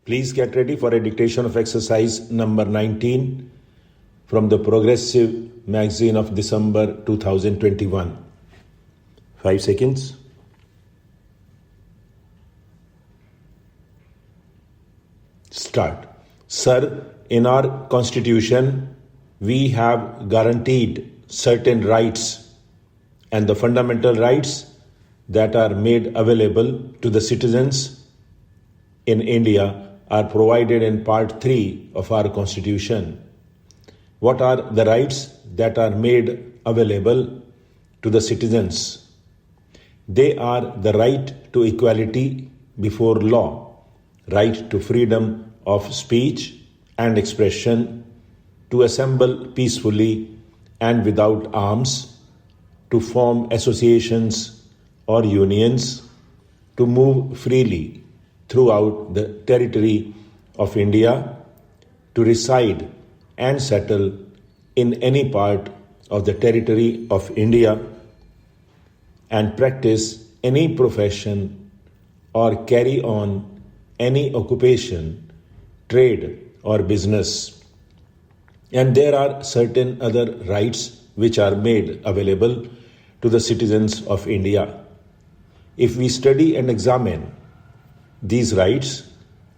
Please get ready for a dictation of exercise number 19 from the Progressive magazine of December 2021. 5 seconds. Start. Sir, in our constitution, we have guaranteed certain rights, and the fundamental rights that are made available to the citizens in India are provided in Part 3 of our Constitution. What are the rights that are made available to the citizens? They are the right to equality before law, right to freedom of speech and expression, to assemble peacefully and without arms, to form associations or unions, to move freely throughout the territory of India, to reside and settle in any part of the territory of India, and practice any profession or carry on any occupation, trade or business. And there are certain other rights which are made available to the citizens of India. If we study and examine these rights,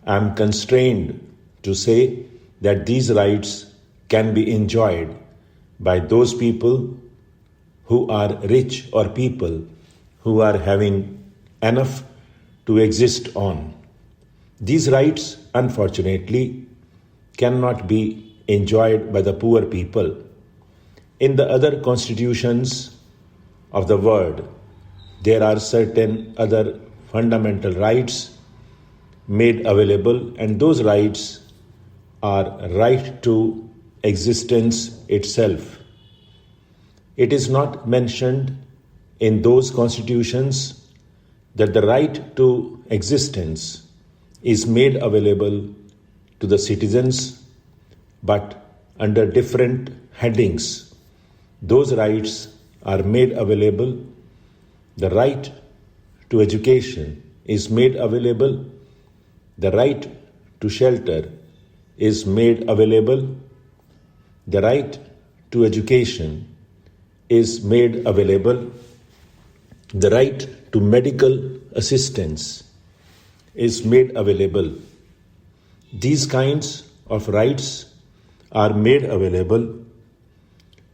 I am constrained to say that these rights can be enjoyed by those people who are rich or people who are having enough to exist on. These rights, unfortunately, cannot be enjoyed by the poor people. In the other constitutions of the world, there are certain other fundamental rights made available, and those rights are right to existence itself. It is not mentioned in those constitutions that the right to existence is made available to the citizens, but under different headings. Those rights are made available. The right to education is made available. The right to shelter is made available. The right to education is made available. The right to medical assistance is made available. These kinds of rights are made available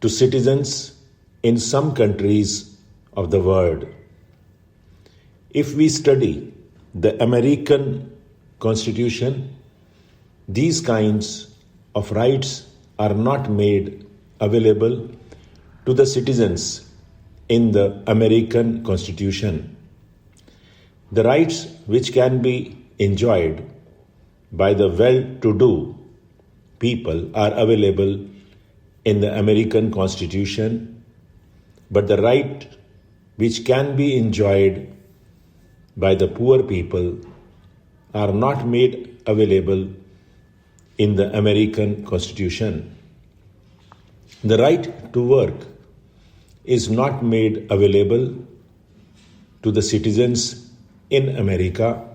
to citizens in some countries of the world. If we study the American Constitution, these kinds of rights are not made available to the citizens in the American Constitution. The rights which can be enjoyed by the well-to-do people are available in the American Constitution, but the right which can be enjoyed by the poor people are not made available in the American Constitution. The right to work is not made available to the citizens in America,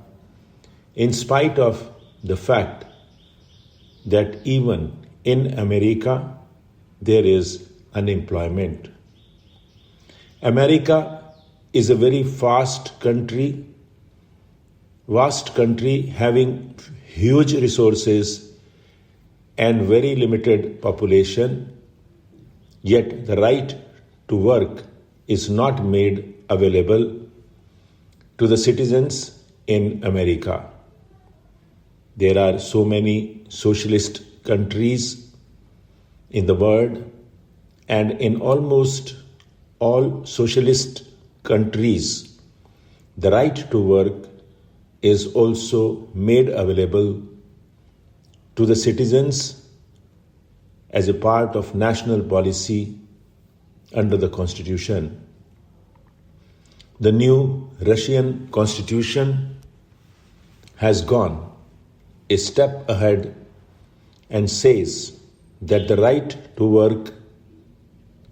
in spite of the fact that even in America there is unemployment. America is a very vast country having huge resources and very limited population, yet the right to work is not made available to the citizens in America. There are so many socialist countries in the world, and in almost all socialist countries, the right to work is also made available to the citizens as a part of national policy under the Constitution. The new Russian Constitution has gone a step ahead and says that the right to work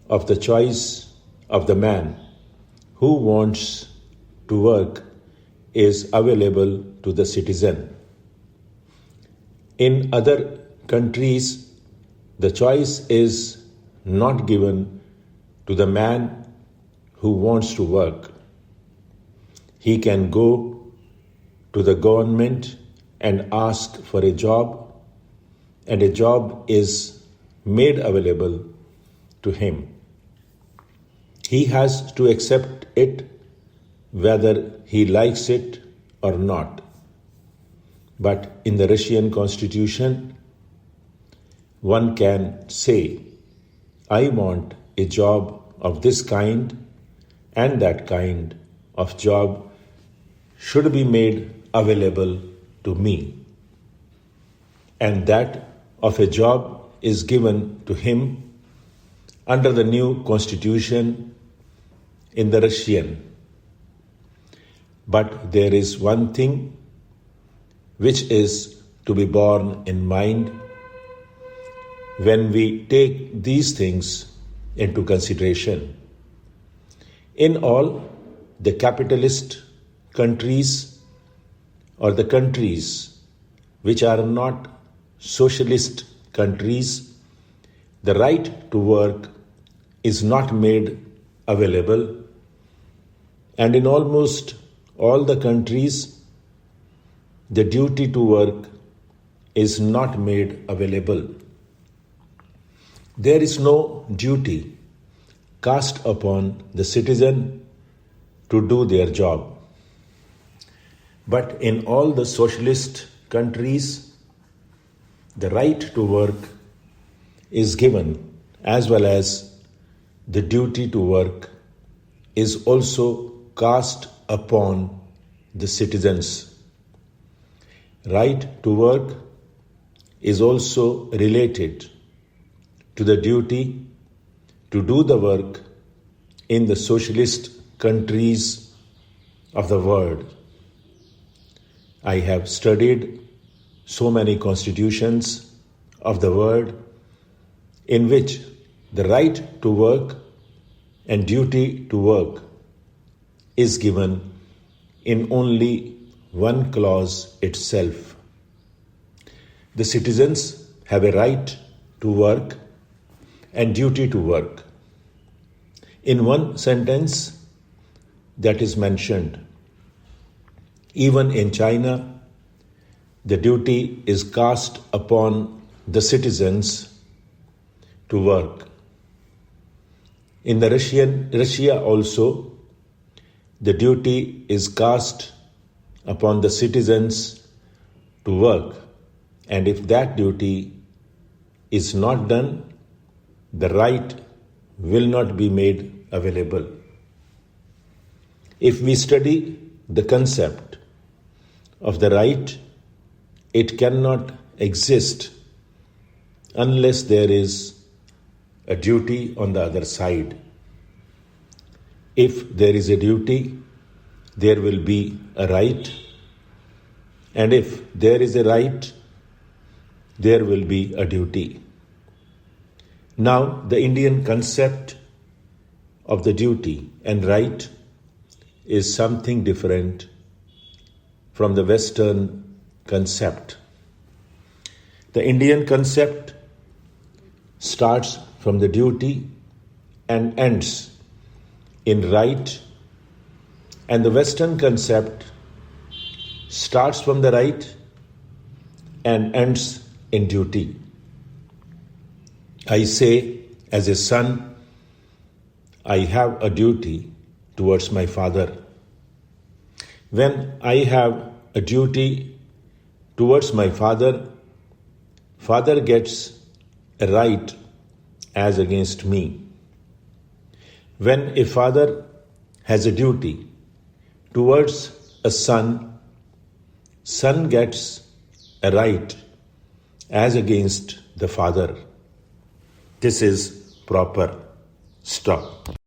of the choice of the man who wants to work is available to the citizen. In other countries, the choice is not given to the man who wants to work. He can go to the government and ask for a job, and a job is made available to him. He has to accept it whether he likes it or not. But in the Russian constitution, one can say, I want a job of this kind, and that kind of job should be made available to me. And that of a job is given to him under the new constitution in the Russian. But there is one thing which is to be borne in mind when we take these things into consideration. In all the capitalist countries or the countries which are not socialist countries, the right to work is not made available, and in almost all the countries, the duty to work is not made available. There is no duty cast upon the citizen to do their job. But in all the socialist countries, the right to work is given, as well as the duty to work is also cast upon the citizens. Right to work is also related to the duty to do the work in the socialist countries of the world. I have studied so many constitutions of the world in which the right to work and duty to work is given in only one clause itself. The citizens have a right to work and duty to work. In one sentence that is mentioned, even in China, the duty is cast upon the citizens to work. In the Russia also, the duty is cast upon the citizens to work, and if that duty is not done, the right will not be made available. If we study the concept of the right, it cannot exist unless there is a duty on the other side. If there is a duty, there will be a right, and if there is a right, there will be a duty. Now, the Indian concept of the duty and right is something different from the Western concept. The Indian concept starts from the duty and ends in right, and the Western concept starts from the right and ends in duty. I say, as a son, I have a duty towards my father. When I have a duty towards my father, father gets a right as against me. When a father has a duty towards a son, son gets a right as against the father. This is proper. Stop.